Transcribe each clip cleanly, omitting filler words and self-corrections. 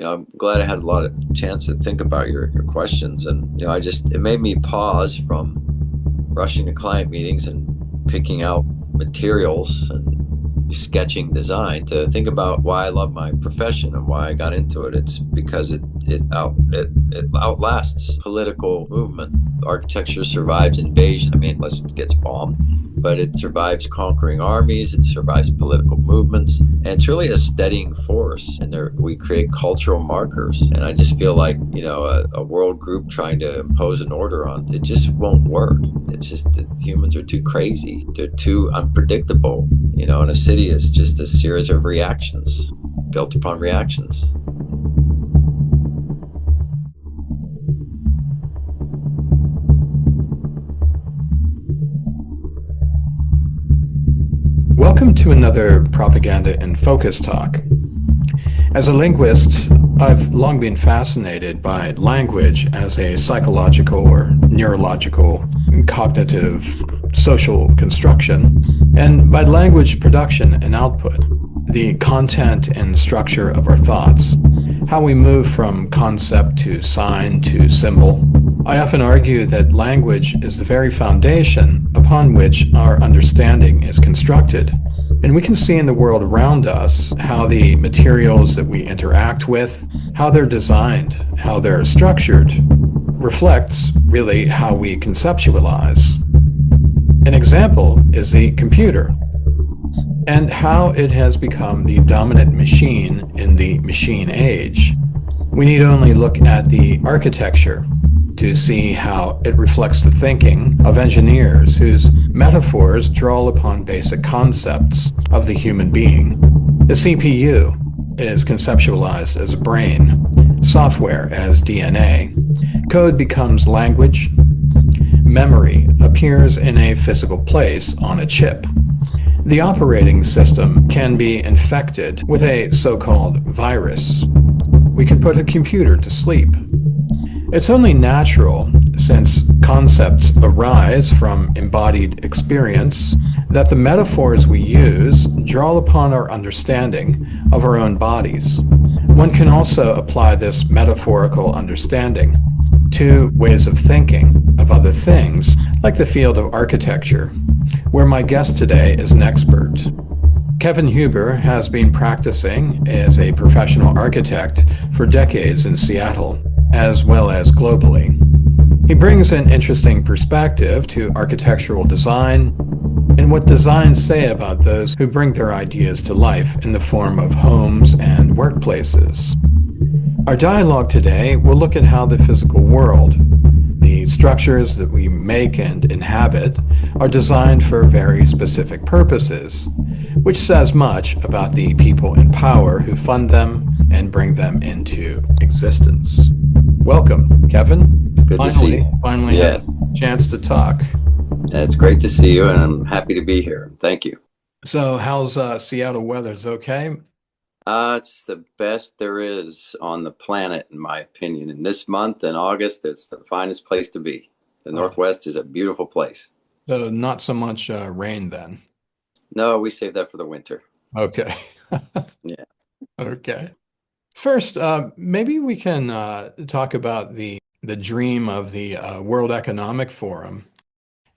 I'm glad I had a lot of chance to think about your questions. And, it made me pause from rushing to client meetings and picking out materials and sketching design to think about why I love my profession and why I got into it. It's because it outlasts political movement. Architecture survives invasion. I mean, unless it gets bombed, but it survives conquering armies. It survives political movements, and it's really a steadying force. And there, we create cultural markers. And I just feel like a world group trying to impose an order on it just won't work. It's just that humans are too crazy. They're too unpredictable. And a city is just a series of reactions built upon reactions. Welcome to another Propaganda in Focus talk. As a linguist, I've long been fascinated by language as a psychological or neurological, cognitive, social construction, and by language production and output, the content and structure of our thoughts, how we move from concept to sign to symbol. I often argue that language is the very foundation upon which our understanding is constructed. And we can see in the world around us how the materials that we interact with, how they're designed, how they're structured, reflects really how we conceptualize. An example is the computer and how it has become the dominant machine in the machine age. We need only look at the architecture to see how it reflects the thinking of engineers whose metaphors draw upon basic concepts of the human being. The CPU is conceptualized as a brain, software as DNA. Code becomes language. Memory appears in a physical place on a chip. The operating system can be infected with a so-called virus. We can put a computer to sleep. It's only natural, since concepts arise from embodied experience, that the metaphors we use draw upon our understanding of our own bodies. One can also apply this metaphorical understanding to ways of thinking of other things, like the field of architecture, where my guest today is an expert. Kevin Huber has been practicing as a professional architect for decades in Seattle, as well as globally. He brings an interesting perspective to architectural design and what designs say about those who bring their ideas to life in the form of homes and workplaces. Our dialogue today will look at how the physical world, the structures that we make and inhabit, are designed for very specific purposes, which says much about the people in power who fund them and bring them into existence. Welcome, Kevin. Good to see you. Finally Yes. had a chance to talk. It's great to see you, and I'm happy to be here. Thank you. So how's Seattle weather? Is it okay? It's the best there is on the planet, in my opinion. And this month in August, it's the finest place to be. The Oh, Northwest is a beautiful place. so not so much rain then. No, we save that for the winter. Okay. Yeah. Okay. First, maybe we can talk about the dream of the World Economic Forum,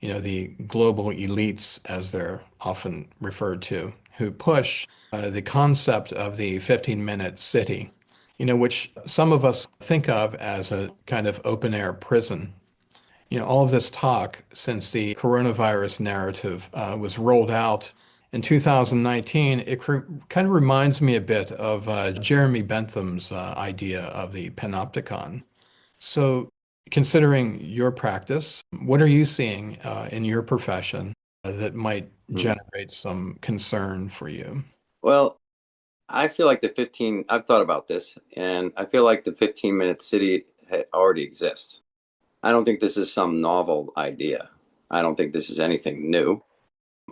the global elites, as they're often referred to, who push the concept of the 15-minute city, which some of us think of as a kind of open-air prison. All of this talk since the coronavirus narrative was rolled out in 2019, it kind of reminds me a bit of Jeremy Bentham's idea of the panopticon. So, considering your practice, what are you seeing in your profession that might Hmm. generate some concern for you? Well, I've thought about this, and I feel like the 15-minute city already exists. I don't think this is some novel idea. I don't think this is anything new.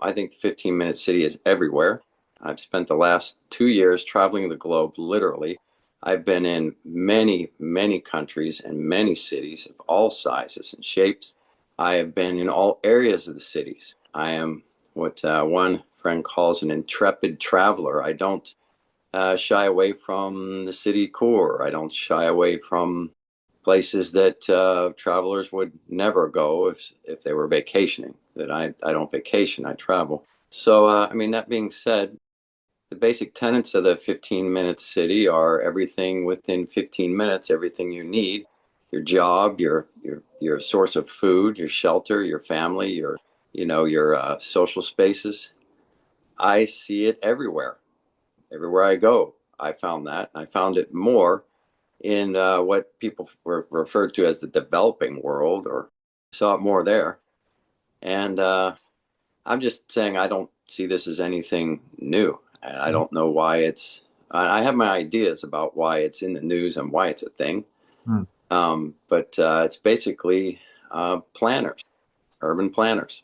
I think the 15-minute city is everywhere. I've spent the last 2 years traveling the globe, literally. I've been in many, many countries and many cities of all sizes and shapes. I have been in all areas of the cities. I am what one friend calls an intrepid traveler. shy away from the city core. I don't shy away from places that travelers would never go if they were vacationing. That I don't vacation, I travel. So, I mean, that being said, the basic tenets of the 15-minute city are everything within 15 minutes, everything you need, your job, your source of food, your shelter, your family, your social spaces. I see it everywhere. Everywhere I go, I found that. I found it more in what people referred to as the developing world, or saw it more there. And I'm just saying I don't see this as anything new. I don't know why it's. I have my ideas about why it's in the news and why it's a thing. Mm. But it's basically planners, urban planners.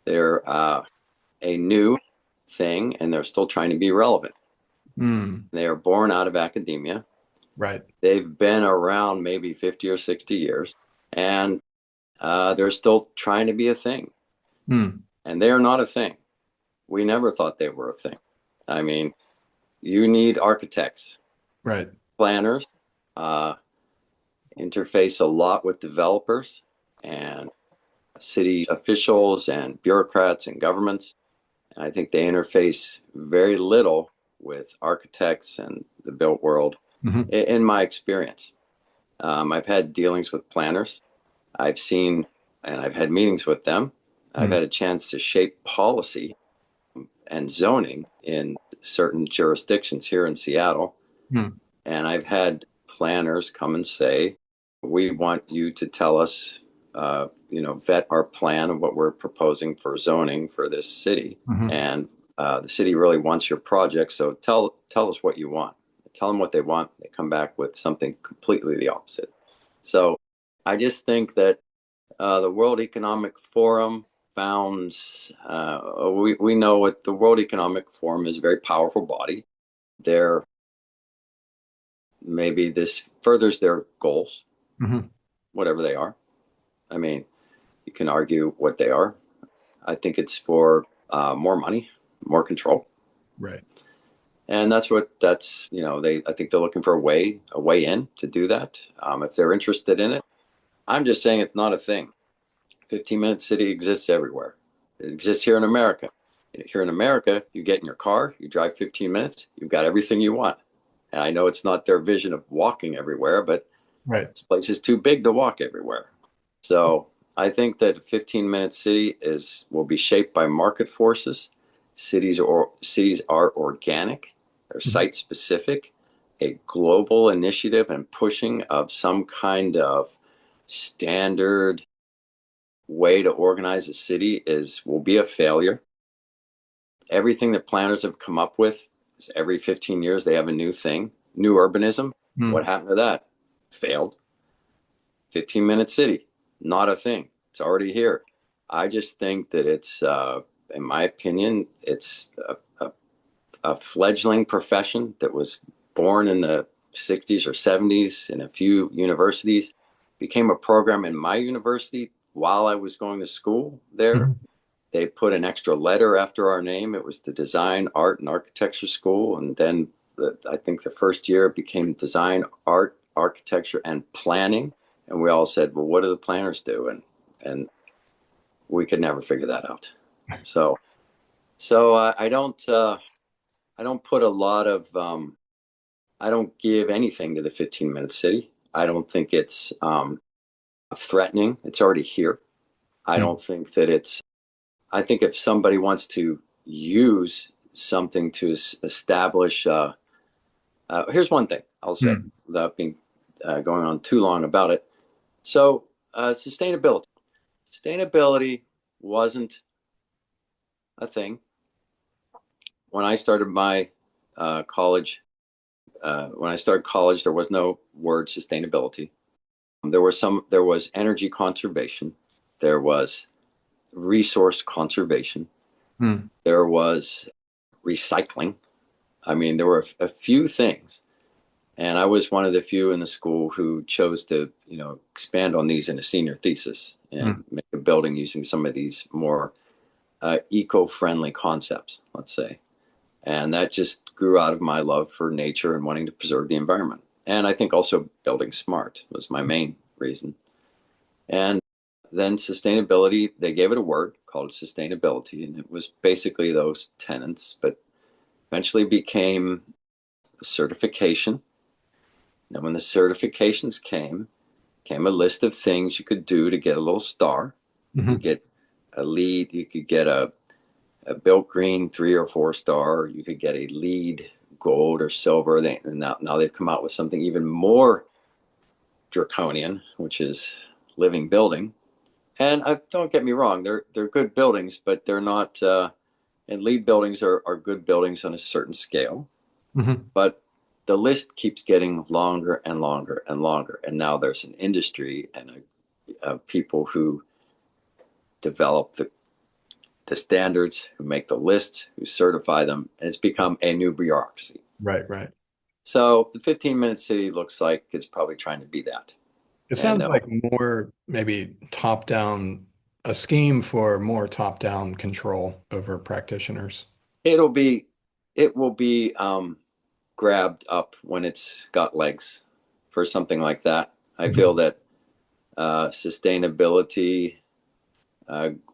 They're a new thing, and they're still trying to be relevant. Mm. They are born out of academia. Right. They've been around maybe 50 or 60 years, and they're still trying to be a thing. Mm. And they are not a thing. We never thought they were a thing. I mean, you need architects, Right. planners, uh, interface a lot with developers and city officials and bureaucrats and governments. And I think they interface very little with architects and the built world, Mm-hmm. in my experience. I've had dealings with planners. I've seen and I've had meetings with them. I've Mm. had a chance to shape policy and zoning in certain jurisdictions here in Seattle. Mm. And I've had planners come and say, we want you to tell us, vet our plan of what we're proposing for zoning for this city. Mm-hmm. And the city really wants your project. So tell us what you want. Tell them what they want. They come back with something completely the opposite. So I just think that the World Economic Forum founds, we know what the World Economic Forum is, a very powerful body. They're maybe this furthers their goals, Mm-hmm. whatever they are. I mean, you can argue what they are. I think it's for more money, more control, Right. and I think they're looking for a way in to do that. If they're interested in it, I'm just saying it's not a thing. 15-minute city exists everywhere. It exists here in America. Here in America, you get in your car, you drive 15 minutes, you've got everything you want. And I know it's not their vision of walking everywhere, but Right. this place is too big to walk everywhere. So I think that a 15-minute city will be shaped by market forces. Cities are organic, they're Mm-hmm. site specific. A global initiative and pushing of some kind of standard way to organize a city will be a failure. Everything that planners have come up with is every 15 years they have a new thing. New urbanism. What Mm. happened to that? Failed. 15-minute city, not a thing. It's already here. I just think that in my opinion, it's a fledgling profession that was born in the 60s or 70s in a few universities, became a program in my university while I was going to school there. Mm-hmm. They put an extra letter after our name. It was the Design, Art, and Architecture School. And then I think the first year it became Design, Art, Architecture, and Planning. And we all said, well, what do the planners do? And we could never figure that out. So I don't put a lot of I don't give anything to the 15-minute city. I don't think it's threatening. It's already here. I Mm. don't think that I think if somebody wants to use something to establish, here's one thing I'll say Mm. without being going on too long about it. So, sustainability. Sustainability wasn't a thing when I started my college. When I started college, there was no word sustainability. There was energy conservation. There was resource conservation. Mm. There was recycling. I mean, there were a few things, and I was one of the few in the school who chose to, expand on these in a senior thesis Mm. and make a building using some of these more eco-friendly concepts, let's say. And that just grew out of my love for nature and wanting to preserve the environment. And I think also building smart was my main reason. And then sustainability, they gave it a word called sustainability, and it was basically those tenets, but eventually became a certification. And when the certifications came a list of things you could do to get a little star. You Hmm. get a lead, you could get a built green 3 or 4 star, you could get a lead gold or silver. And now they've come out with something even more draconian, which is living building. And don't get me wrong, they're good buildings, but they're not. And lead buildings are good buildings on a certain scale, Hmm. but the list keeps getting longer and longer and longer. And now there's an industry and people who develop the standards, who make the lists, who certify them. And it's become a new bureaucracy. Right, right. So the 15-minute city looks like it's probably trying to be that. It And sounds like more maybe top down, a scheme for more top down control over practitioners. it'll be, it will be grabbed up when it's got legs for something like that. I feel Mhm. that sustainability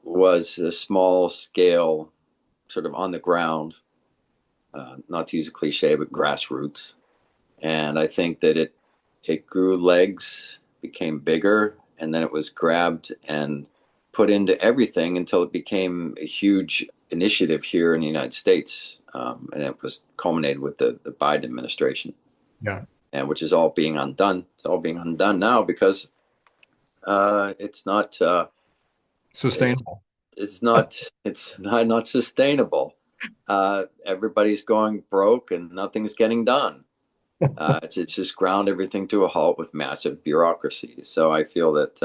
was a small scale, sort of on the ground, not to use a cliche, but grassroots. And I think that it grew legs, became bigger, and then it was grabbed and put into everything until it became a huge initiative here in the United States. And it was culminated with the Biden administration, Yeah. and which is all being undone. It's all being undone now because it's not it's Sustainable. it's not not sustainable. Everybody's going broke and nothing's getting done. It's just ground everything to a halt with massive bureaucracy. So I feel that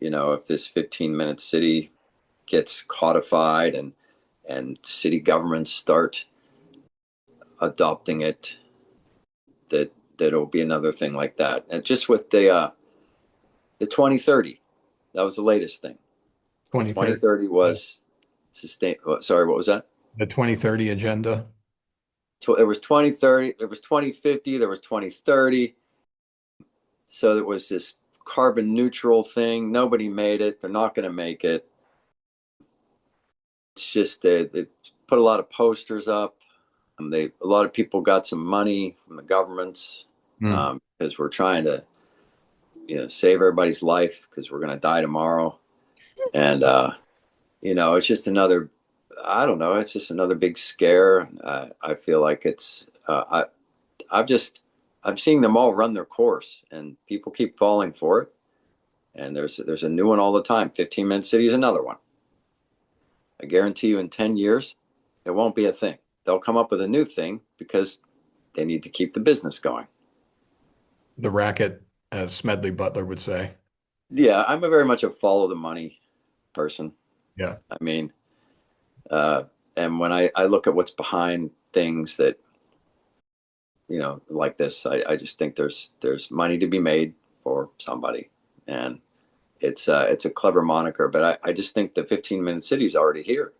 if this 15-minute city gets codified and city governments start adopting it, that it'll be another thing like that. And just with the 2030, that was the latest thing. 2030, 2030 was sustain. Sorry, what was that? the 2030 agenda. There was 2030, there was 2050, there was 2030. So there was this carbon neutral thing. Nobody made it. They're not going to make it. It's just they put a lot of posters up. A lot of people got some money from the governments Mm. because we're trying to save everybody's life because we're going to die tomorrow. And it's just another. I don't know. It's just another big scare. I feel like I've just I'm seeing them all run their course, and people keep falling for it. And there's a new one all the time. 15-minute city is another one. I guarantee you, in 10 years, it won't be a thing. They'll come up with a new thing because they need to keep the business going. The racket, as Smedley Butler would say. Yeah, I'm a very much a follow the money person. Yeah. I mean, uh, and when I look at what's behind things that like this, I just think there's money to be made for somebody, and it's a clever moniker. But I just think the 15-minute city is already here.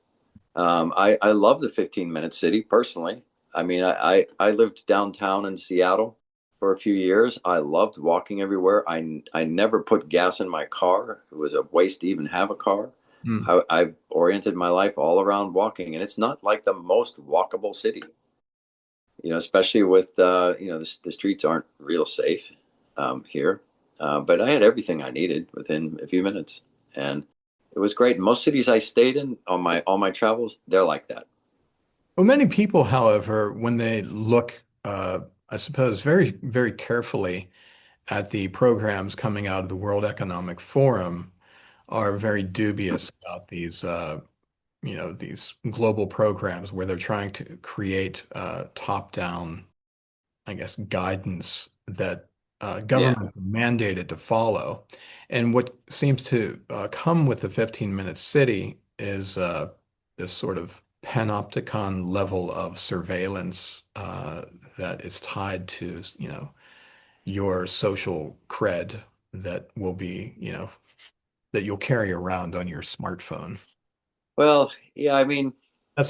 I love the 15-minute city personally. I mean, I lived downtown in Seattle for a few years. I loved walking everywhere. I never put gas in my car. It was a waste to even have a car. Mm. I oriented my life all around walking, and it's not like the most walkable city. Especially with the streets aren't real safe here. But I had everything I needed within a few minutes, and it was great. Most cities I stayed in on my all my travels, they're like that. Well, many people, however, when they look, I suppose, very, very carefully at the programs coming out of the World Economic Forum, are very dubious about these global programs where they're trying to create top-down, I guess, guidance that Yeah. government mandated to follow. And what seems to come with the 15-minute city is this sort of panopticon level of surveillance that is tied to, your social cred that will be, that you'll carry around on your smartphone. Well, yeah. I mean, I I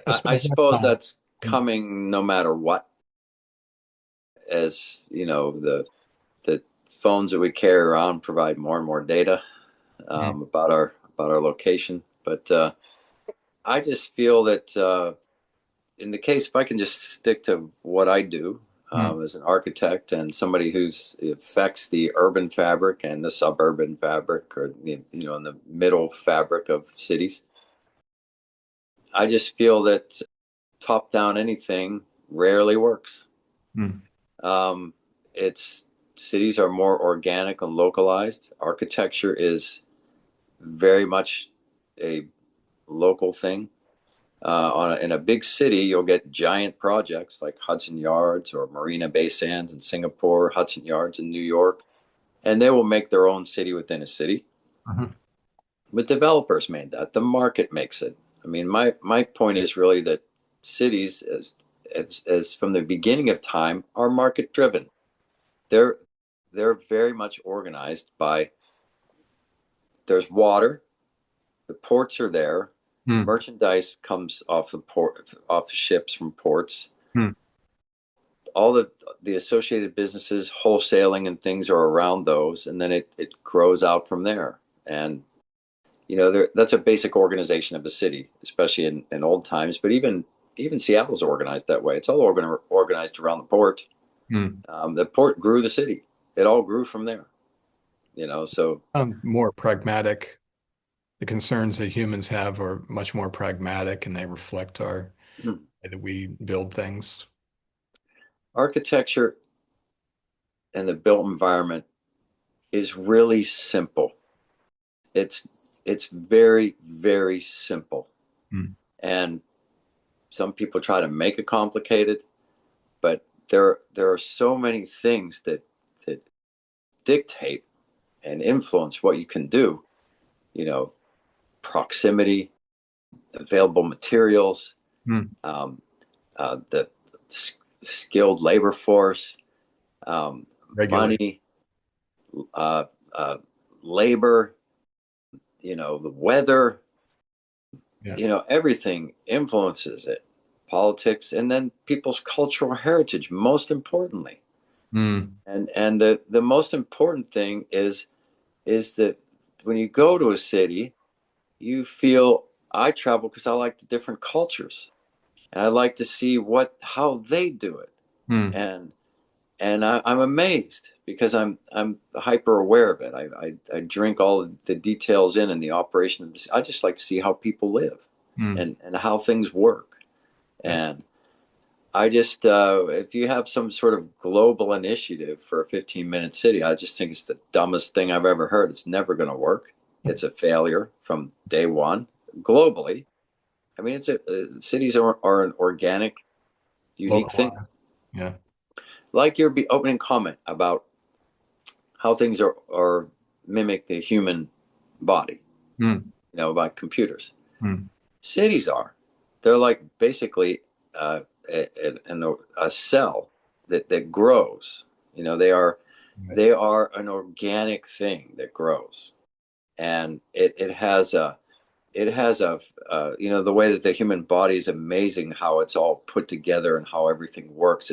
suppose that's suppose not that's. coming no matter what. As you know, the phones that we carry around provide more and more data about our location. But I just feel that in the case, if I can just stick to what I do as an architect and somebody who's affects the urban fabric and the suburban fabric, or you know, in the middle fabric of cities, I just feel that top down anything rarely works. Mm. It's cities are more organic and localized. Architecture is very much a local thing. In a big city, you'll get giant projects like Hudson Yards or Marina Bay Sands in Singapore, Hudson Yards in New York, and they will make their own city within a city. Uh-huh. But developers made that. The market makes it. I mean, my point is really that cities, as from the beginning of time, are market driven. They're they're very much organized by there's water, the ports are there, Mm. merchandise comes off the ships from ports. Mm. All the associated businesses, wholesaling and things are around those, and then it grows out from there. And you know, that's a basic organization of a city, especially in old times. But even Seattle's organized that way. It's all organized around the port. Mm. The port grew the city. It all grew from there. You know, so More pragmatic. The concerns that humans have are much more pragmatic, and they reflect our way that we build things. architecture and the built environment is really simple. It's it's very, very simple. Mm. And some people try to make it complicated, but there are so many things that dictate and influence what you can do. You know, proximity, available materials, Mm. um, the skilled labor force, Regulate. money, uh, uh, labor, you know, the weather, Yeah. you know, everything influences it. Politics, and then people's cultural heritage, most importantly. Mm. And the most important thing is that when you go to a city, you feel I travel because I like the different cultures, and I like to see how they do it. Mm. And I'm amazed because I'm hyper aware of it. I drink all the details in and the operation of this. I just like to see how people live Mm. and how things work. Yeah. And I just if you have some sort of global initiative for a 15-minute city, I just think it's the dumbest thing I've ever heard. It's never going to work. It's a failure from day one globally. I mean, cities are an organic, unique thing. Localized. Yeah. Like your opening comment about how things are mimic the human body, Mm. you know, about computers. Mm. Cities are. They're like basically a cell that grows. You know, Right. they are an organic thing that grows, and it has a you know, the way that the human body is amazing, how it's all put together and how everything works. Mm.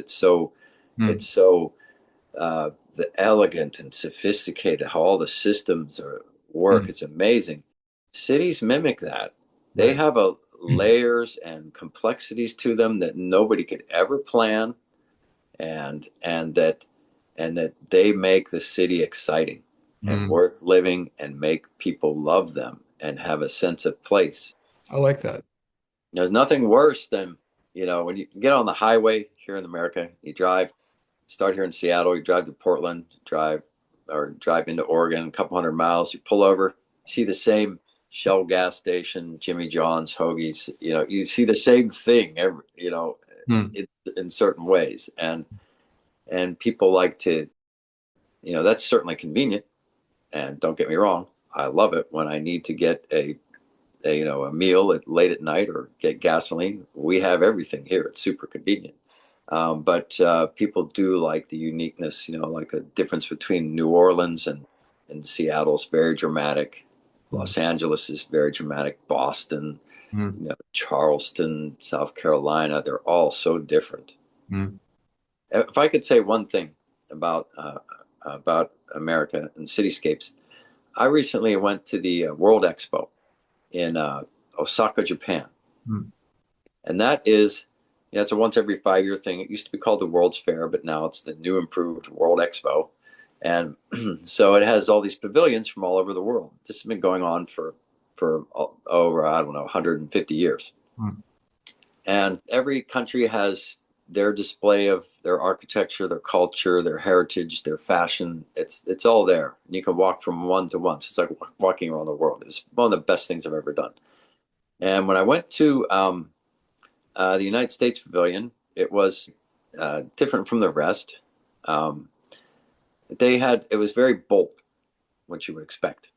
It's so the elegant and sophisticated how all the systems work. Mm. It's amazing. Cities mimic that. They Right. have a Mm. layers and complexities to them that nobody could ever plan, and that they make the city exciting and Mm. worth living and make people love them and have a sense of place. I like that. There's nothing worse than, you know, when you get on the highway here in America, you drive, start here in Seattle, you drive to Portland, drive into Oregon, a couple hundred miles, you pull over, see the same Shell gas station, Jimmy John's, Hoagies, you know, you see the same thing every, you know, Mm. in certain ways. And people like to, you know, that's certainly convenient. And don't get me wrong, I love it when I need to get you know, a meal late at night or get gasoline. We have everything here. It's super convenient. But people do like the uniqueness, you know, like a difference between New Orleans and Seattle's very dramatic. Mm. Los Angeles is very dramatic. Boston, Mm. Charleston, South Carolina, they're all so different. Mm. If I could say one thing about America and cityscapes, I recently went to the World Expo in Osaka, Japan, Mm. and that is, it's a once every 5 year thing. It used to be called the World's Fair, but now it's the new improved World Expo, and so it has all these pavilions from all over the world. This has been going on for over, I don't know, 150 years. Mm. And every country has their display of their architecture, their culture, their heritage, their fashion. It's all there. And you can walk from one to one. So it's like walking around the world. It's one of the best things I've ever done. And when I went to the United States Pavilion, it was different from the rest. Um, it was very bold, what you would expect.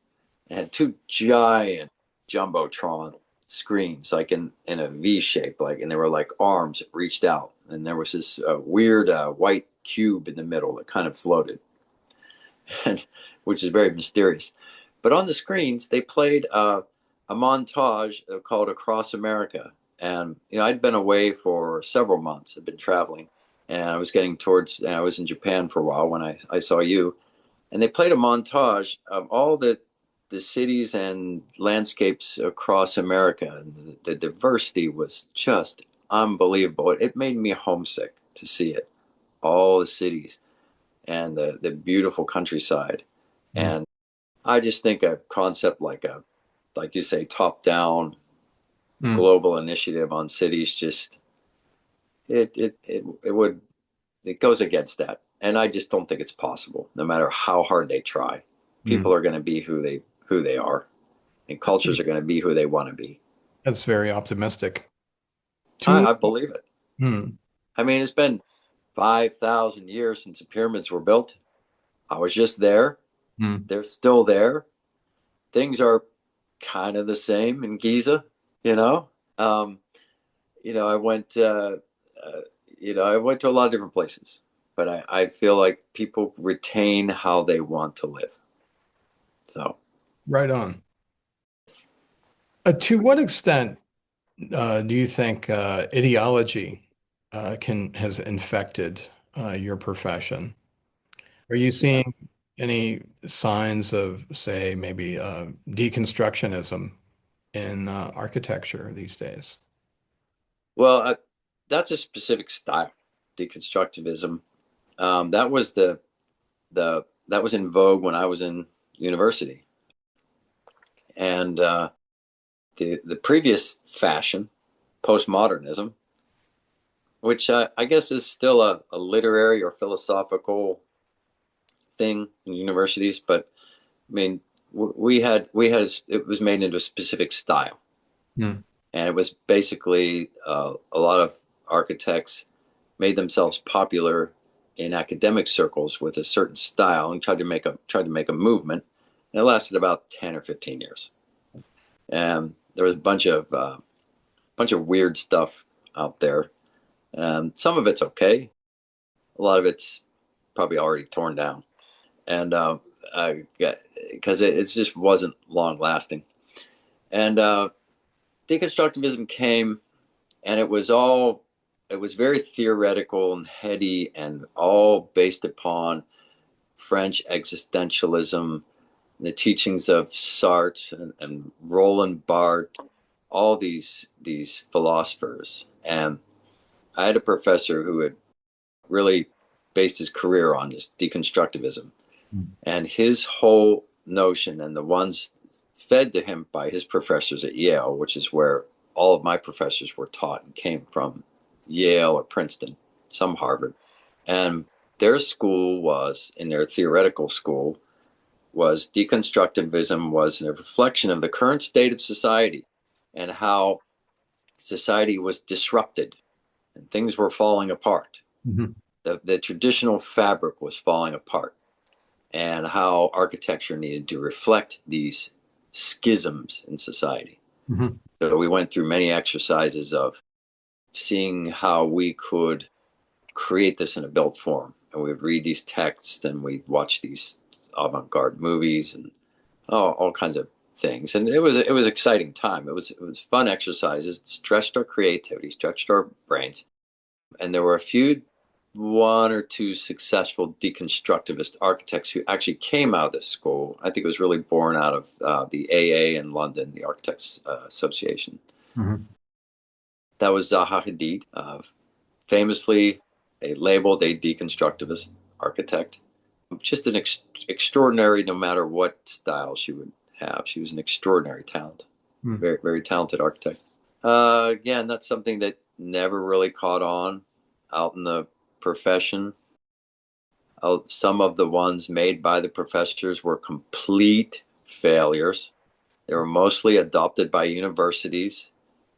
It had two giant jumbotron screens, like in a V shape, and they were like arms that reached out, and there was this weird white cube in the middle that kind of floated, and which is very mysterious. But on the screens, they played a montage called "Across America," and I'd been away for several months. I'd been traveling, and I was getting towards. And I was in Japan for a while when I saw you, and they played a montage of all the cities and landscapes across America, and the diversity was just unbelievable. It made me homesick to see it, all the cities and the beautiful countryside. Mm. And I just think a concept like you say, top down Mm. global initiative on cities, just it would it goes against that. And I just don't think it's possible, no matter how hard they try. Mm. People are going to be who they are, and cultures are going to be who they want to be. That's very optimistic. To I believe it. mm. I mean, it's been 5,000 years since the pyramids were built. I was just there. Mm. They're still there. Things are kind of the same in Giza, you know. Um, I went. I went to a lot of different places, but I feel like people retain how they want to live. So, Right on. To what extent do you think ideology can has infected your profession? Are you yeah. seeing any signs of, say, maybe deconstructionism in architecture these days? Well, that's a specific style, deconstructivism. That was that was in vogue when I was in university, and the previous fashion, postmodernism, which I guess is still a literary or philosophical thing in universities, but I mean, we had it was made into a specific style, Mm. and it was basically a lot of architects made themselves popular in academic circles with a certain style and tried to make a movement, and it lasted about 10 or 15 years. And there was a bunch of weird stuff out there. Some of it's okay. A lot of it's probably already torn down, and because it just wasn't long lasting. And deconstructivism came, and it was very theoretical and heady, and all based upon French existentialism, the teachings of Sartre and Roland Barthes, all these philosophers. And I had a professor who had really based his career on this deconstructivism, Mm. and his whole notion, and the ones fed to him by his professors at Yale, which is where all of my professors were taught and came from, Yale or Princeton, some Harvard. And their school was, in their theoretical school, was deconstructivism was a reflection of the current state of society and how society was disrupted and things were falling apart. Mhm. The traditional fabric was falling apart, and how architecture needed to reflect these schisms in society. Mhm. So we went through many exercises of seeing how we could create this in a built form. And we'd read these texts, and we'd watch these avant garde movies, and all kinds of things, and it was exciting time. It was fun exercises. It stretched our creativity, stretched our brains, and there were a few, one or two successful deconstructivist architects who actually came out of this school. I think it was really born out of the AA in London, the Architects Association. Mhm. That was Zaha Hadid, famously labeled a deconstructivist architect. Just an extraordinary, no matter what style she would have. She was an extraordinary talent, Mm. very, very talented architect. Again, that's something that never really caught on out in the profession. Some of the ones made by the professors were complete failures. They were mostly adopted by universities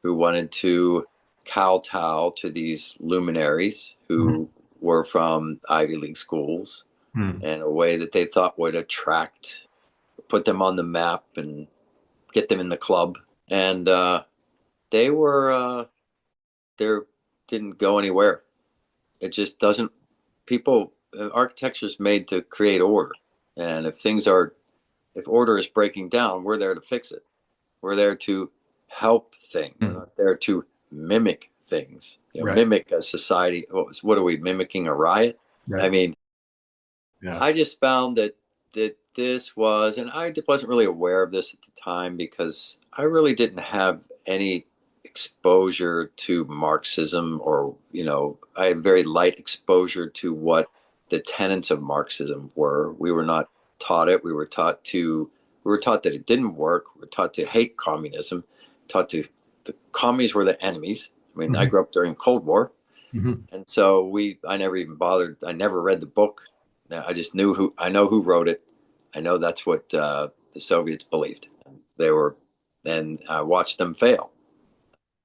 who wanted to kowtow to these luminaries Mhm. who were from Ivy League schools Mm. in a way that they thought would attract, put them on the map and get them in the club. And they were, they didn't go anywhere. It just doesn't, people, architecture is made to create order. And if order is breaking down, we're there to fix it. We're there to help things. We're Mm. not there to mimic things. Right. Mimic a society. What are we mimicking? A riot? I Right. mean, Yeah. I just found that this was, and I wasn't really aware of this at the time because I really didn't have any exposure to Marxism, or I had very light exposure to what the tenets of Marxism were. We were not taught it. We were taught that it didn't work. We were taught to hate communism. Taught to the commies were the enemies. I mean, I Mhm. grew up during Cold War, Mhm. and so I never even bothered. I never read the book. I just I know who wrote it. I know that's what the Soviets believed. They were, and I watched them fail.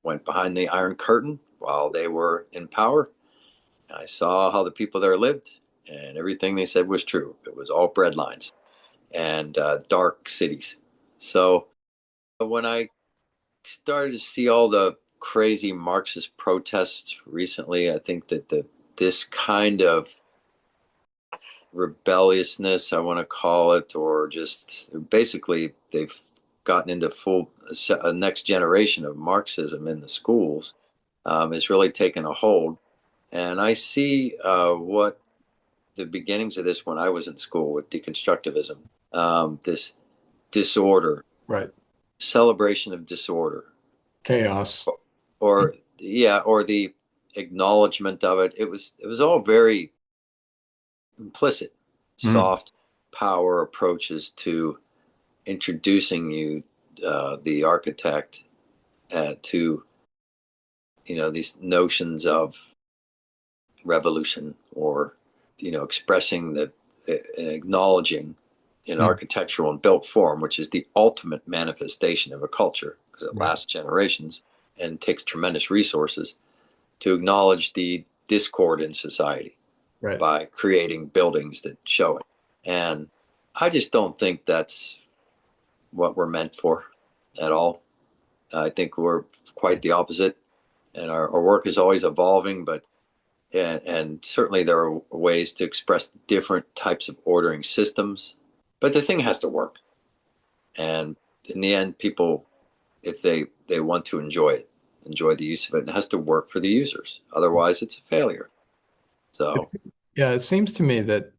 Went behind the Iron Curtain while they were in power. I saw how the people there lived, and everything they said was true. It was all bread lines and dark cities. So when I started to see all the crazy Marxist protests recently, I think that this kind of rebelliousness, I want to call it, or just basically they've gotten into full a next generation of Marxism in the schools, is really taken a hold. And I see what the beginnings of this when I was in school with deconstructivism, this disorder, Right. celebration of disorder, Chaos. or yeah, or the acknowledgement of it. It was all very implicit, Mm. soft power approaches to introducing you, the architect, to these notions of revolution, or expressing and acknowledging in Mm. architectural and built form, which is the ultimate manifestation of a culture because it Right. lasts generations and takes tremendous resources to acknowledge the discord in society Right. by creating buildings that show it. And I just don't think that's what we're meant for at all. I think we're quite the opposite, and our work is always evolving. But and certainly there are ways to express different types of ordering systems. But the thing has to work, and in the end, people, if they want to enjoy it, enjoy the use of it, it has to work for the users. Otherwise, it's a failure. So. It's, yeah, it seems to me that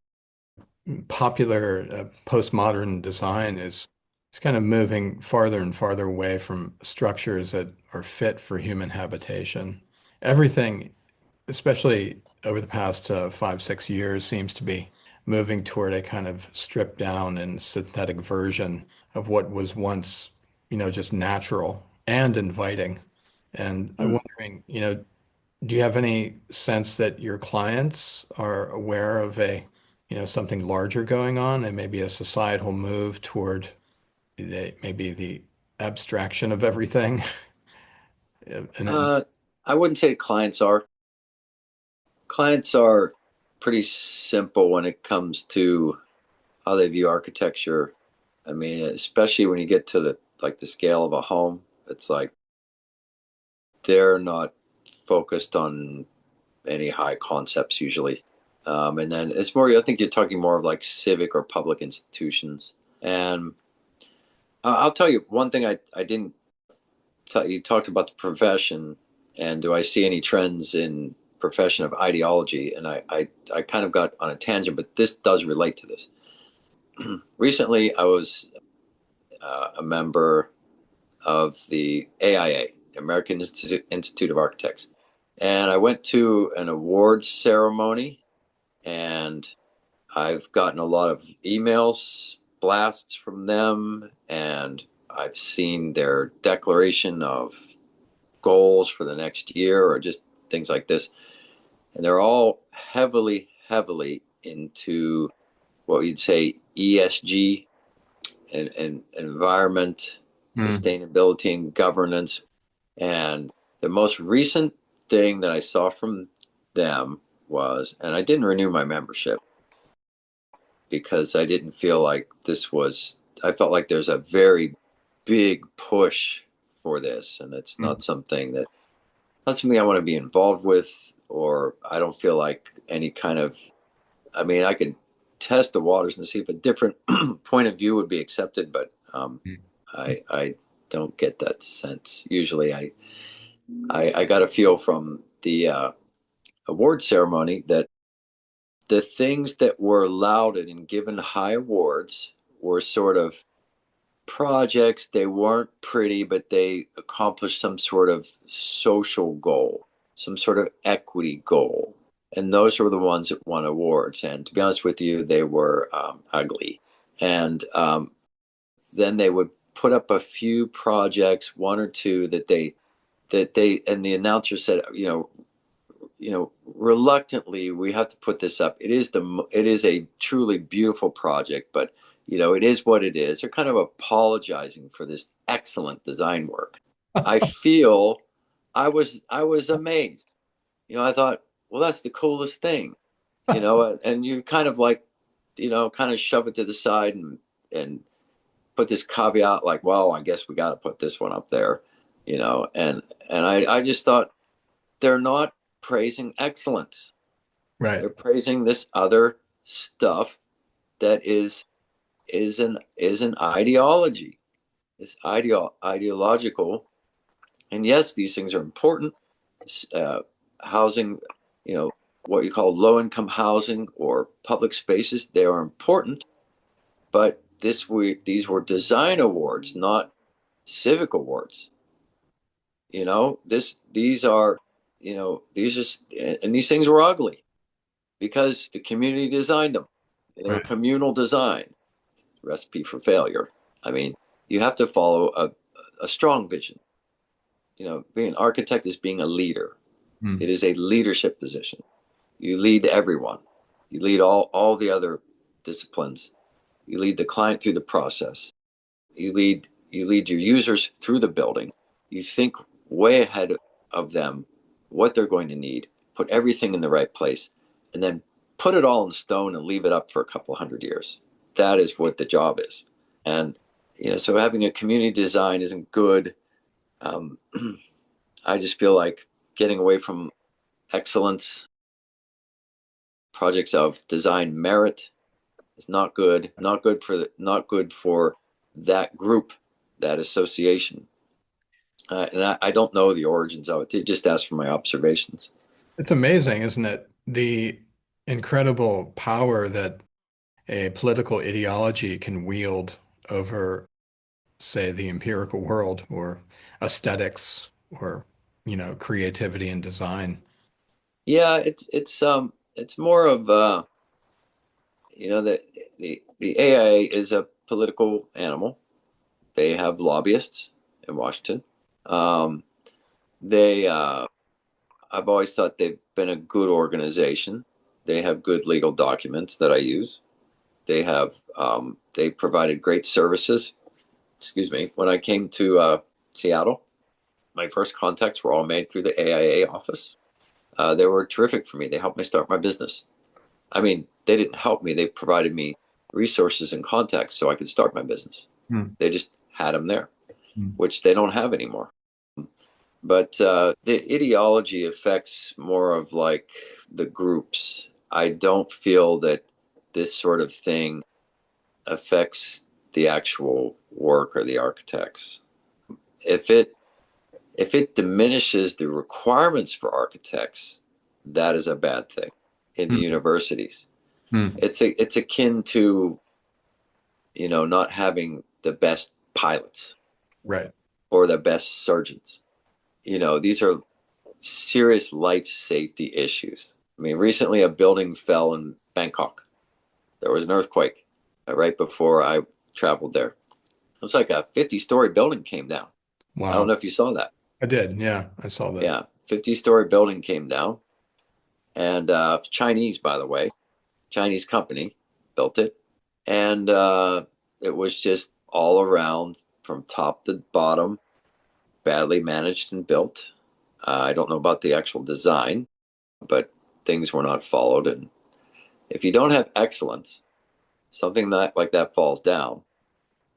popular postmodern design is kind of moving farther and farther away from structures that are fit for human habitation. Everything, especially over the past 5, 6 years, seems to be moving toward a kind of stripped down and synthetic version of what was once, just natural and inviting. And I'm Hmm. wondering, do you have any sense that your clients are aware of something larger going on and maybe a societal move toward maybe the abstraction of everything? And then, uh, I wouldn't say clients are. Clients are pretty simple when it comes to how they view architecture. I mean, especially when you get to the scale of a home, it's like they're not focused on any high concepts usually. And then it's more, I think you're talking more of like civic or public institutions. And I'll tell you one thing I didn't tell you. Talked about the profession, and do I see any trends in profession of ideology? And I kind of got on a tangent, but this does relate to this. Recently, I was a member of the AIA, American Institute of Architects, and I went to an awards ceremony, and I've gotten a lot of emails, blasts from them, and I've seen their declaration of goals for the next year or just things like this. And they're all heavily, heavily into what you'd say ESG and environment, Mm. sustainability, and governance. And the most recent thing that I saw from them was, and I didn't renew my membership because I didn't feel like this was, I felt like there's a very big push for this, and it's Mm. not something I want to be involved with, or I don't feel like any kind of, I mean, I could test the waters and see if a different point of view would be accepted, but Mm. I don't get that sense. Usually I got a feel from the award ceremony that the things that were lauded and given high awards were sort of projects. They weren't pretty, but they accomplished some sort of social goal, some sort of equity goal. And those were the ones that won awards. And to be honest with you, they were ugly. And then they would put up a few projects, one or two and the announcer said, reluctantly, we have to put this up. It is a truly beautiful project, but it is what it is. They're kind of apologizing for this excellent design work. I feel I was amazed. I thought, well, that's the coolest thing, and you kind of like, kind of shove it to the side and put this caveat like, well, I guess we got to put this one up there, and I just thought they're not praising excellence. Right. They're praising this other stuff that is an ideology. It's ideological. And yes, these things are important. Uh, Housing, you know, what you call low income housing or public spaces, they are important. But these were design awards, not civic awards. These are, these just, and these things were ugly because the community designed them. They were Right. communal design, recipe for failure. I mean, you have to follow a strong vision. Being an architect is being a leader. Mm. It is a leadership position. You lead everyone. You lead all the other disciplines. You lead the client through the process. You lead your users through the building. You think way ahead of them, what they're going to need, put everything in the right place, and then put it all in stone and leave it up for a couple of hundred years. That is what the job is. And so having a community design isn't good. Um, I just feel like getting away from excellence, projects of design merit is not good. Not good for that group, that association. And I don't know the origins of it. Just ask for my observations. It's amazing, isn't it? The incredible power that a political ideology can wield over, say, the empirical world or aesthetics or, creativity and design. Yeah, it's more of the AIA is a political animal. They have lobbyists in Washington. Um, they I've always thought they've been a good organization. They have good legal documents that I use. They provided great services. Excuse me. When I came to Seattle, my first contacts were all made through the AIA office. They were terrific for me. They helped me start my business. I mean, they didn't help me. They provided me resources and contacts so I could start my business. Mm. They just had them there, Mm. which they don't have anymore. But the ideology affects more of like the groups. I don't feel that this sort of thing affects the actual work or the architects. If it diminishes the requirements for architects, that is a bad thing in the Mm. universities. Mm. It's akin to, not having the best pilots Right. or the best surgeons. These are serious life safety issues. I mean, recently a building fell in Bangkok. There was an earthquake right before I traveled there. It was like a 50-story building came down. I don't Wow. know if you saw that. I did. Yeah, I saw that. Yeah, 50-story building came down, and Chinese, by the way, Chinese company built it, and it was just all around from top to bottom, badly managed and built. I don't know about the actual design, but things were not followed. And if you don't have excellence, something that like that falls down.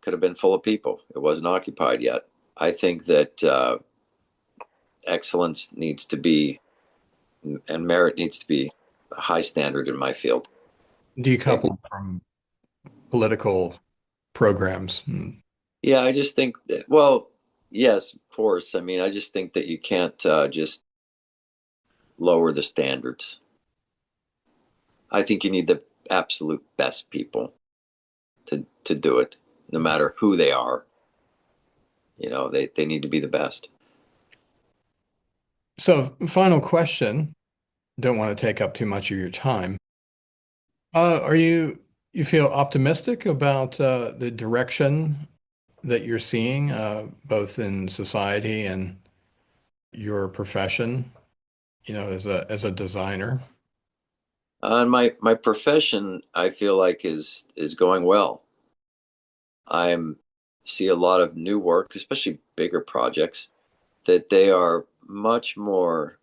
Could have been full of people. It wasn't occupied yet. I think that excellence needs to be, and merit needs to be a high standard in my field. Maybe. Decoupled from political programs. Mm. Yeah, I just think that, well, yes, of course. I mean, I just think that you can't just lower the standards. I think you need the absolute best people to do it, no matter who they are. They need to be the best. So, final question. Don't want to take up too much of your time. Are you feel optimistic about the direction that you're seeing, both in society and your profession, as a designer? And my profession, I feel like is going well. I'm see a lot of new work, especially bigger projects, that they are much more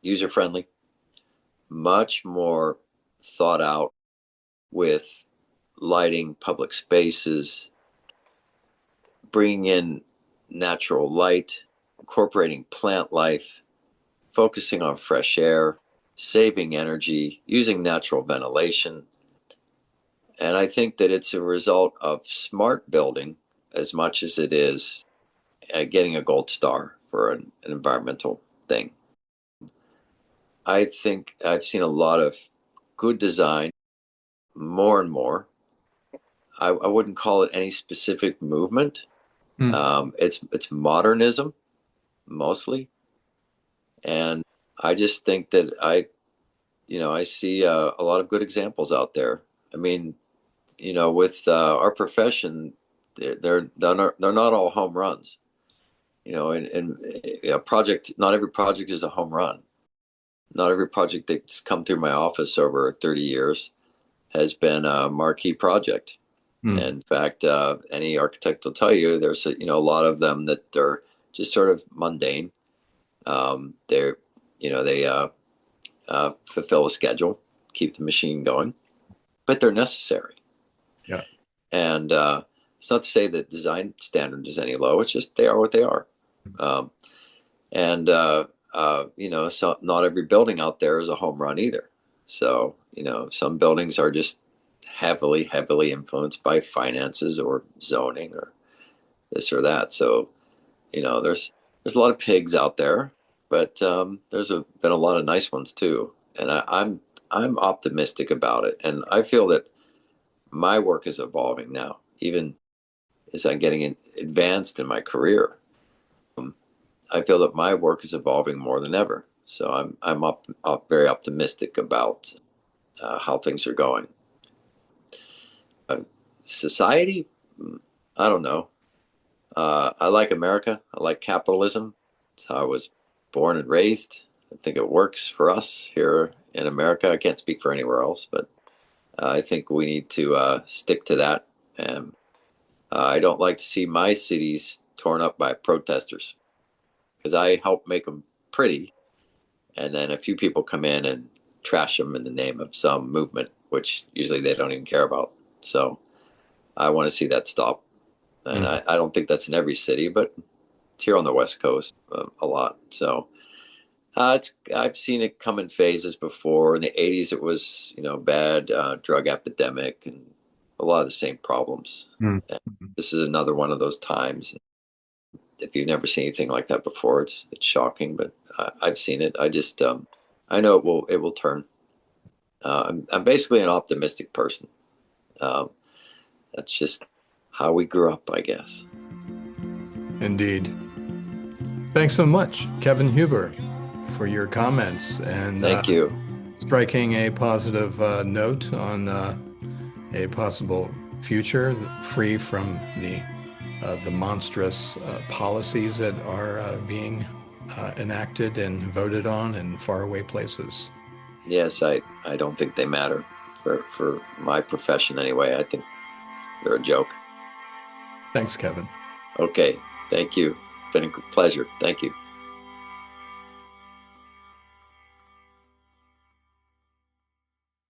user friendly, much more thought out with lighting public spaces, bringing in natural light, incorporating plant life, focusing on fresh air, saving energy, using natural ventilation. And I think that it's a result of smart building as much as it is getting a gold star for an environmental thing. I think I've seen a lot of good design more and more. I wouldn't call it any specific movement. Hmm. It's modernism mostly, and I just think that I see a lot of good examples out there. I mean, with our profession, they're not all home runs. And a project, not every project is a home run. Not every project that's come through my office over 30 years has been a marquee project. Hmm. In fact, any architect will tell you there's a lot of them that are just sort of mundane. They fulfill a schedule, keep the machine going, but they're necessary. Yeah. And it's not to say that design standard is any low. It's just they are what they are. Um, and so not every building out there is a home run either. So some buildings are just heavily influenced by finances or zoning or this or that. So there's a lot of pigs out there, but there's been a lot of nice ones too. And I'm optimistic about it, and I feel that my work is evolving now, even as I'm getting advanced in my career. I feel that my work is evolving more than ever. So I'm very optimistic about how things are going. Uh, Society, I don't know. I like America. I like capitalism. It's how I was born and raised. I think it works for us here in America. I can't speak for anywhere else, but I think we need to stick to that. And I don't like to see my cities torn up by protesters because I help make them pretty, and then a few people come in and trash them in the name of some movement, which usually they don't even care about. So I want to see that stop. And Hmm. I don't think that's in every city, but it's here on the West Coast a lot. So I've seen it come in phases before. In the '80s, it was bad drug epidemic, and a lot of the same problems. Mm. And this is another one of those times. If you've never seen anything like that before, it's shocking, but I've seen it. I know it will turn. I'm basically an optimistic person. Um, that's just how we grew up, I guess. Indeed. Thanks so much, Kevin Huber, for your comments and Thank you. striking a positive note on a possible future free from the monstrous policies that are being enacted and voted on in faraway places. Yes, I don't think they matter for my profession anyway. I think they're a joke. Thanks, Kevin. Okay. Thank you. It's been a pleasure. Thank you.